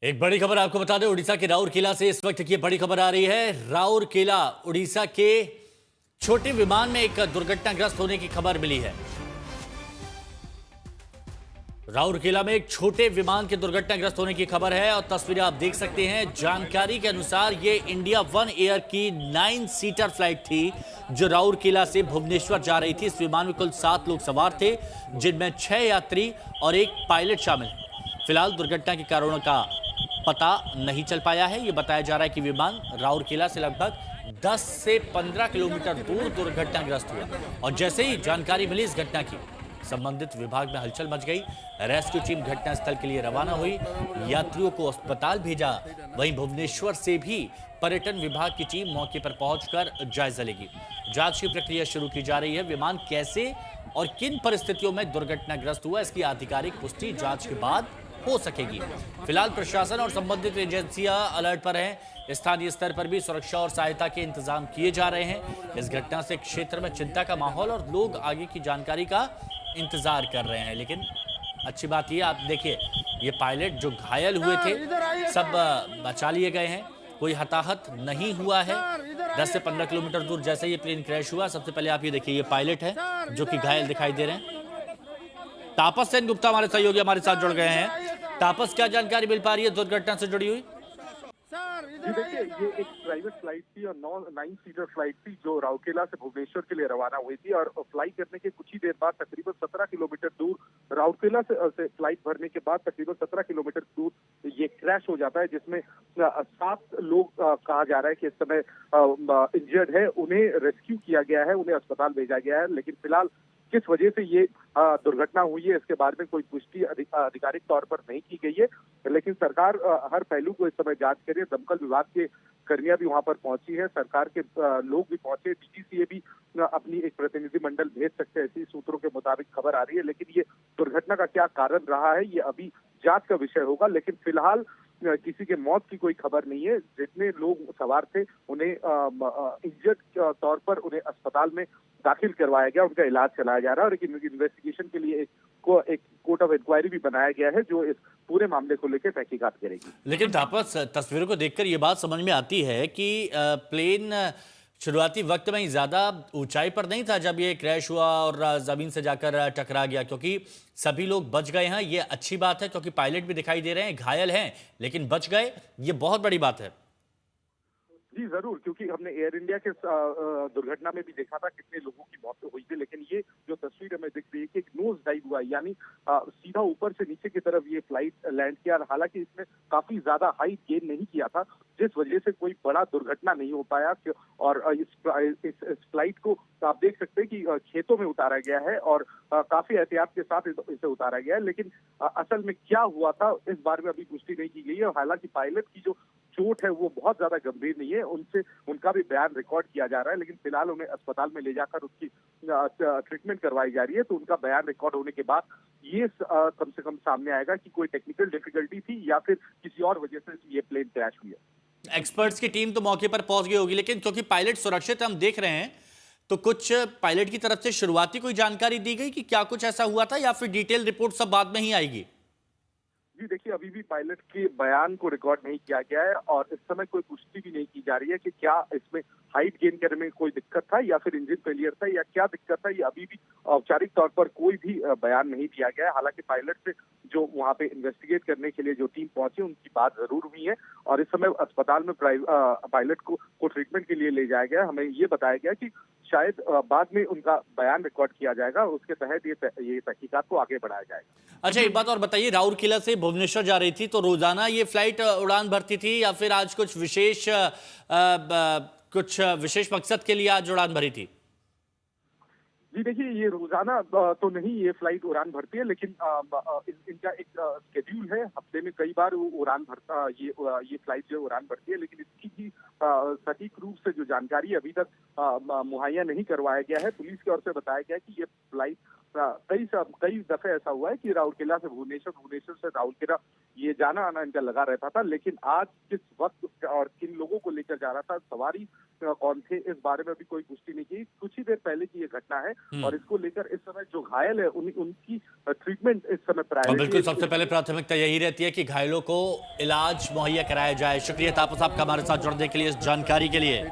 एक बड़ी खबर आपको बता दें, उड़ीसा के राउरकेला से इस वक्त की बड़ी खबर आ रही है। राउरकेला उड़ीसा के छोटे विमान में एक दुर्घटनाग्रस्त होने की खबर मिली है। राउरकेला में एक छोटे विमान के दुर्घटनाग्रस्त होने की खबर है और तस्वीरें आप देख सकते हैं। जानकारी के अनुसार ये इंडिया वन एयर की 9 सीटर फ्लाइट थी जो राउरकेला से भुवनेश्वर जा रही थी। इस विमान में कुल 7 लोग सवार थे, जिनमें 6 यात्री और एक पायलट शामिल है। फिलहाल दुर्घटना के कारणों का पता नहीं चल पाया है। यह बताया जा रहा है कि विमान राउरकेला से लगभग 10 से 15 किलोमीटर दूर दुर्घटनाग्रस्त हुआ और जैसे ही जानकारी मिली इस घटना की, संबंधित विभाग में हलचल मच गई। रेस्क्यू टीम घटनास्थल के लिए रवाना हुई, यात्रियों को अस्पताल भेजा। वहीं भुवनेश्वर से भी पर्यटन विभाग की टीम मौके पर पहुंचकर जायजा लेगी। जांच की प्रक्रिया शुरू की जा रही है। विमान कैसे और किन परिस्थितियों में दुर्घटनाग्रस्त हुआ, इसकी आधिकारिक पुष्टि जांच के बाद हो सकेगी। फिलहाल प्रशासन और संबंधित एजेंसियां अलर्ट पर हैं। स्थानीय स्तर पर भी सुरक्षा और सहायता के इंतजाम किए जा रहे हैं। इस घटना से क्षेत्र में चिंता का माहौल और लोग आगे की जानकारी का इंतजार कर रहे हैं। लेकिन अच्छी बात यह, आप देखिए, ये पायलट जो घायल हुए थे सब बचा लिए गए हैं, कोई हताहत नहीं हुआ है। 10 से 15 किलोमीटर दूर जैसे ये प्लेन क्रैश हुआ, सबसे पहले आप ये देखिए, ये पायलट है जो कि घायल दिखाई दे रहे हैं। तापस सेन गुप्ता हमारे सहयोगी हमारे साथ जुड़ गए हैं। तापस, क्या जानकारी मिल पा रही है दुर्घटना से जुड़ी हुई? जी देखिए, ये एक प्राइवेट फ्लाइट थी और 9 सीटर फ्लाइट थी जो राउरकेला से भुवनेश्वर के लिए रवाना हुई थी और फ्लाई करने के कुछ ही देर बाद तकरीबन 17 किलोमीटर दूर राउरकेला से फ्लाइट भरने के बाद तकरीबन 17 किलोमीटर दूर ये क्रैश हो जाता है, जिसमें 7 लोग कहा जा रहा है कि इस समय इंजर्ड है। उन्हें रेस्क्यू किया गया है, उन्हें अस्पताल भेजा गया है, लेकिन फिलहाल किस वजह से ये दुर्घटना हुई है इसके बारे में कोई पुष्टि आधिकारिक तौर पर नहीं की गई है। लेकिन सरकार हर पहलू को इस समय जांच कर रही है। दमकल विभाग के कर्मियां भी वहां पर पहुंची है, सरकार के लोग भी पहुंचे, डीजीसीए भी अपनी एक प्रतिनिधिमंडल भेज सकते हैं, ऐसी सूत्रों के मुताबिक खबर आ रही है। लेकिन ये दुर्घटना का क्या कारण रहा है ये अभी जांच का विषय होगा। लेकिन फिलहाल किसी के मौत की कोई खबर नहीं है। जितने लोग सवार थे उन्हें इंजर्ड तौर पर उन्हें अस्पताल में दाखिल करवाया गया, उनका इलाज चलाया जा रहा है और एक इन्वेस्टिगेशन के लिए एक कोर्ट ऑफ इंक्वायरी भी बनाया गया है जो इस पूरे मामले को लेकर तहकीकात करेगी। लेकिन तापस, तस्वीरों को देखकर ये बात समझ में आती है कि प्लेन शुरुआती वक्त में ही ज्यादा ऊंचाई पर नहीं था जब ये क्रैश हुआ और जमीन से जाकर टकरा गया, क्योंकि सभी लोग बच गए हैं। ये अच्छी बात है क्योंकि पायलट भी दिखाई दे रहे हैं, घायल हैं लेकिन बच गए, ये बहुत बड़ी बात है। जी जरूर, क्योंकि हमने एयर इंडिया के दुर्घटना में भी देखा था कितने लोगों की मौत हुई थी, लेकिन ये जो तस्वीर हमें दिख रही है कि एक नोज डाइव हुआ, यानी सीधा ऊपर से नीचे की तरफ ये फ्लाइट लैंड किया। हालांकि इसने काफी ज्यादा हाइट गेन नहीं किया था, जिस वजह से कोई बड़ा दुर्घटना नहीं हो पाया। और इस फ्लाइट को आप देख सकते हैं कि खेतों में उतारा गया है और काफी एहतियात के साथ इसे उतारा गया है। लेकिन असल में क्या हुआ था इस बारे में अभी पुष्टि नहीं की गई है। हालांकि पायलट की जो चोट है वो बहुत ज्यादा गंभीर नहीं है, उनका भी बयान रिकॉर्ड किया जा रहा है, लेकिन फिलहाल उन्हें अस्पताल में ले जाकर उसकी ट्रीटमेंट करवाई जा रही है। तो उनका बयान रिकॉर्ड होने के बाद ये कम से कम सामने आएगा कि कोई टेक्निकल डिफिकल्टी थी या फिर किसी और वजह से ये प्लेन क्रैश हुई है। एक्सपर्ट्स की टीम तो मौके पर पहुंच गई होगी, लेकिन क्योंकि पायलट सुरक्षित हम देख रहे हैं, तो कुछ पायलट की तरफ से शुरुआती कोई जानकारी दी गई कि क्या कुछ ऐसा हुआ था या फिर डिटेल रिपोर्ट सब बाद में ही आएगी? जी देखिए, अभी भी पायलट के बयान को रिकॉर्ड नहीं किया गया है और इस समय कोई पुष्टि भी नहीं की जा रही है कि क्या इसमें हाइट गेन करने में कोई दिक्कत था या फिर इंजन फेलियर था या क्या दिक्कत था। ये अभी भी औपचारिक तौर पर कोई भी बयान नहीं दिया गया है। हालांकि पायलट से जो वहां पे इन्वेस्टिगेट करने के लिए जो टीम पहुंची उनकी बात जरूर हुई है और इस समय अस्पताल में पायलट को ट्रीटमेंट के लिए ले जाया गया। हमें ये बताया गया कि शायद बाद में उनका बयान रिकॉर्ड किया जाएगा, उसके तहत ये तहकीकात को आगे बढ़ाया जाएगा। अच्छा, एक बात और बताइए, राउरकेला से भुवनेश्वर जा रही थी तो रोजाना ये फ्लाइट उड़ान भरती थी या फिर आज कुछ विशेष मकसद के लिए आज उड़ान भरी थी? जी देखिए, ये रोजाना तो नहीं ये फ्लाइट उड़ान भरती है, लेकिन इनका एक शेड्यूल है। हफ्ते में कई बार वो उड़ान भरता ये फ्लाइट जो उड़ान भरती है, लेकिन इसकी भी सटीक रूप से जो जानकारी अभी तक मुहैया नहीं करवाया गया है। पुलिस की ओर से बताया गया है कि ये फ्लाइट कई दफे ऐसा हुआ है कि राउरकेला से भुवनेश्वर, भुवनेश्वर से राउरकेला ये जाना आना इनका लगा रहता था। लेकिन आज किस वक्त और किन लोगों को लेकर जा रहा था, सवारी कौन थे, इस बारे में भी कोई पुष्टि नहीं की। कुछ ही देर पहले की ये घटना है और इसको लेकर इस समय जो घायल है उनकी ट्रीटमेंट इस समय प्रायोरिटी। बिल्कुल, सबसे पहले प्राथमिकता यही रहती है कि घायलों को इलाज मुहैया कराया जाए। शुक्रिया तापस साहब का हमारे साथ जुड़ने के लिए, इस जानकारी के लिए।